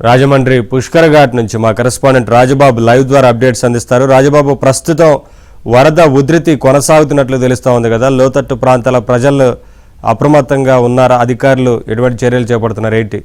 రాజమండ్రి పుష్కర్ ఘాట్ నుంచి మా correspondent Rajababu live ద్వారా అప్డేట్స్ అందిస్తారు. రాజబాబు, ప్రస్తుతం వరద ఉధృతి కొనసాగుతున్నట్లు తెలుస్తూ ఉంది కదా, లోతట్టు ప్రాంతాల ప్రజలు అప్రమత్తంగా ఉన్నారా? అధికారులు ఎటువంటి చర్యలు చేపడుతున్నారు ఏంటి?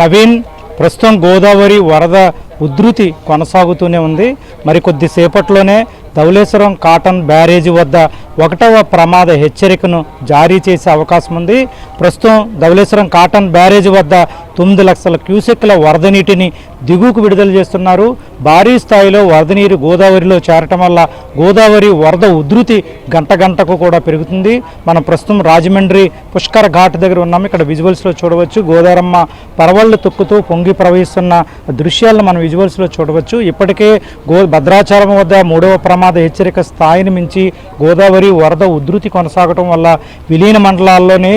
నవీన్, ప్రస్తుతం గోదావరి వరద ఉధృతి కొనసాగుతూనే ఉంది. మరి కొద్దిసేపట్లోనే ధవళేశ్వరం కాటన్ బ్యారేజీ వద్ద 1వ ప్రమాద హెచ్చరికను జారీ చేసే అవకాశం ఉంది. ప్రస్తుతం ధవళేశ్వరం కాటన్ బ్యారేజీ వద్ద 9 లక్షల క్యూసెక్ల వరద నీటిని దిగువకు విడుదల చేస్తున్నారు. భారీ స్థాయిలో వరద నీరు గోదావరిలో చేరటం వల్ల గోదావరి వరద ఉధృతి గంటకు కూడా పెరుగుతుంది. మనం ప్రస్తుతం రాజమండ్రి పుష్కర్ ఘాట్ దగ్గర ఉన్నాము. ఇక్కడ విజువల్స్లో చూడవచ్చు, గోదావరమ్మ పరవళ్లు తొక్కుతూ పొంగి ప్రవహిస్తున్న దృశ్యాలను మనం విజువల్స్లో చూడవచ్చు. ఇప్పటికే భద్రాచలం వద్ద 3వ ప్రమాద హెచ్చరిక స్థాయిని మించి గోదావరి వరద ఉధృతి కొనసాగటం వల్ల విలీన మండలాల్లోనే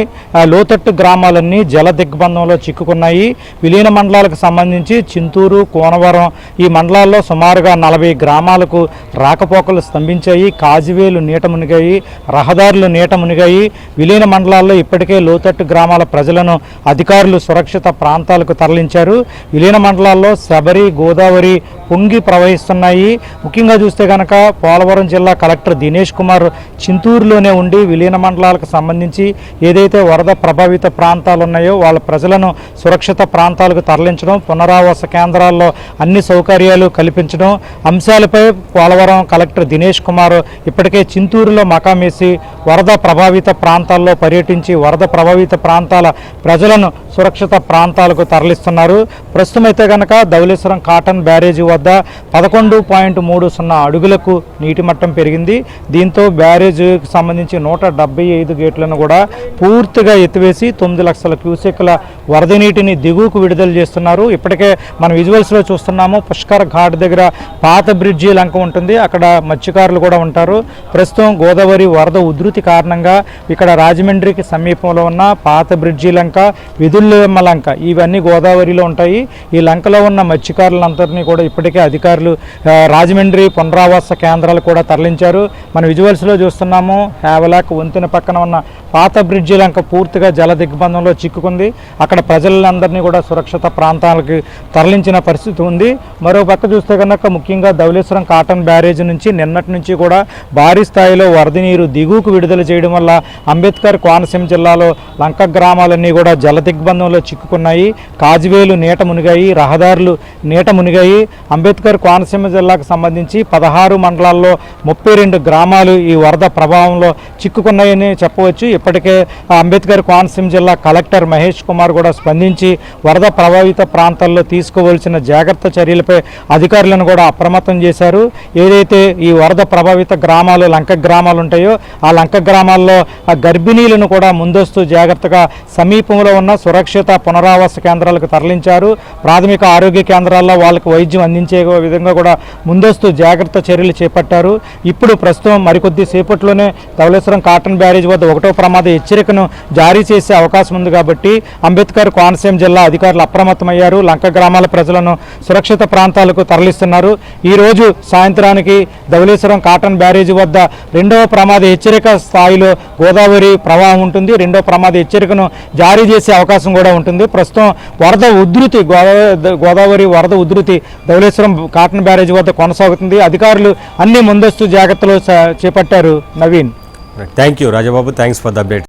లోతట్టు గ్రామాలన్నీ జల దిగ్బంధంలో చిక్కుకున్నాయి. విలీన మండలాలకు సంబంధించి చింతూరు, కోనవరం ఈ మండలాల్లో సుమారుగా 40 గ్రామాలకు రాకపోకలు స్తంభించాయి. కాజివేలు నీట మునిగాయి, రహదారులు నీట మునిగాయి. విలీన మండలాల్లో ఇప్పటికే లోతట్టు గ్రామాల ప్రజలను అధికారులు సురక్షిత ప్రాంతాలకు తరలించారు. విలీన మండలాల్లో శబరి, గోదావరి పొంగి ప్రవహిస్తున్నాయి. ముఖ్యంగా చూస్తే కనుక పోలవరం జిల్లా కలెక్టర్ దినేష్ కుమార్ చింతూరులోనే ఉండి విలీన మండలాలకు సంబంధించి ఏదైతే వరద ప్రభావిత ప్రాంతాలు ఉన్నాయో వాళ్ళ ప్రజలను సురక్షిత ప్రాంతాలకు తరలించడం, పునరావాస కేంద్రాల్లో అన్ని సౌకర్యాలు కల్పించడం అంశాలపై పోలవరం కలెక్టర్ దినేష్ కుమార్ ఇప్పటికే చింతూరులో మకామేసి వరద ప్రభావిత ప్రాంతాల్లో పర్యటించి వరద ప్రభావిత ప్రాంతాల ప్రజలను సురక్షిత ప్రాంతాలకు తరలిస్తున్నారు. ప్రస్తుతం అయితే కనుక ధవళేశ్వరం కాటన్ బ్యారేజీ వద్ద 11.30 అడుగులకు నీటి మట్టం పెరిగింది. దీంతో బ్యారేజీకి సంబంధించి 175 గేట్లను కూడా పూర్తిగా ఎత్తివేసి 9 లక్షల క్యూసెక్ల వరద నీటిని దిగువకు విడుదల చేస్తున్నారు. ఇప్పటికే మనం విజువల్స్లో చూస్తున్నాము, పుష్కర్ ఘాట్ దగ్గర పాత బ్రిడ్జి లంక ఉంటుంది, అక్కడ మత్స్యకారులు కూడా ఉంటారు. ప్రస్తుతం గోదావరి వరద ఉధృతి కారణంగా ఇక్కడ రాజమండ్రికి సమీపంలో ఉన్న పాత బ్రిడ్జి లంక, విధులమ్మ లంక ఇవన్నీ గోదావరిలో ఉంటాయి. ఈ లంకలో ఉన్న మత్స్యకారులందరినీ కూడా ఇప్పటికే అధికారులు రాజమండ్రి పునరావాస కేంద్రాలు కూడా తరలించారు. మన విజువల్స్లో చూస్తున్నాము, హ్యావలాక్ వంతెన పక్కన ఉన్న పాత బ్రిడ్జి లంక పూర్తిగా జల దిగ్బంధంలో చిక్కుకుంది. అక్కడ ప్రజలందరినీ కూడా సురక్షిత ప్రాంతాలకు తరలించిన పరిస్థితి ఉంది. మరో పక్క చూస్తే కనుక ముఖ్యంగా ధవళేశ్వరం కాటన్ బ్యారేజీ నుంచి నిన్నటి నుంచి కూడా భారీ స్థాయిలో వరద నీరు దిగువకు విడుదల చేయడం వల్ల అంబేద్కర్ కోనసీమ జిల్లాలో లంక గ్రామాలన్నీ కూడా జల దిగ్బంధంలో చిక్కుకున్నాయి. కాజివేలు నీట మునిగాయి, రహదారులు నీట మునిగాయి. అంబేద్కర్ కోనసీమ జిల్లాకు సంబంధించి 16 మండలాల్లో 32 గ్రామాలు ఈ వరద ప్రభావంలో చిక్కుకున్నాయని చెప్పవచ్చు. ఇప్పటికే అంబేద్కర్ కోనసీమ జిల్లా కలెక్టర్ మహేష్ కుమార్ కూడా స్పందించి వరద ప్రభావిత ప్రాంతాల్లో తీసుకోవాల్సిన జాగ్రత్త చర్యలపై అధికారులను కూడా అప్రమత్తం చేశారు. ఏదైతే ఈ వరద ప్రభావిత గ్రామాలు లంక గ్రామాలు ఉంటాయో ఆ లంక గ్రామాల్లో ఆ గర్భిణీలను కూడా ముందస్తు జాగ్రత్తగా సమీపంలో ఉన్న సురక్షిత పునరావాస కేంద్రాలకు తరలించారు. ప్రాథమిక ఆరోగ్య కేంద్రాల్లో వాళ్ళకు వైద్యం అందించే విధంగా కూడా ముందస్తు జాగ్రత్త చర్యలు చేపట్టారు. ఇప్పుడు ప్రస్తుతం మరికొద్ది సేపట్లోనే ధవళేశ్వరం కాటన్ బ్యారేజ్ వద్ద 1వ ప్రమాద హెచ్చరికను జారీ చేసే అవకాశం ఉంది కాబట్టి అంబేద్కర్ కోనసీమ జిల్లా అధికారులు అప్రమత్తమయ్యారు. లంక గ్రామాల ప్రజలను సురక్షిత ప్రాంతాలకు తరలిస్తున్నారు. ఈ రోజు సాయంత్రానికి ధవళేశ్వరం కాటన్ బ్యారేజీ వద్ద 2వ ప్రమాద హెచ్చరిక స్థాయిలో గోదావరి ప్రవాహం ఉంటుంది. 2వ ప్రమాద హెచ్చరికను జారీ చేసే అవకాశం కూడా ఉంటుంది. ప్రస్తుతం వరద ఉధృతి గోదావరి వరద ఉధృతి ధవళేశ్వరం కాటన్ బ్యారేజీ వద్ద కొనసాగుతుంది. అధికారులు అన్ని ముందస్తు జాగ్రత్తలు చేపట్టారు. Naveen, thank you Rajababu, thanks for the update.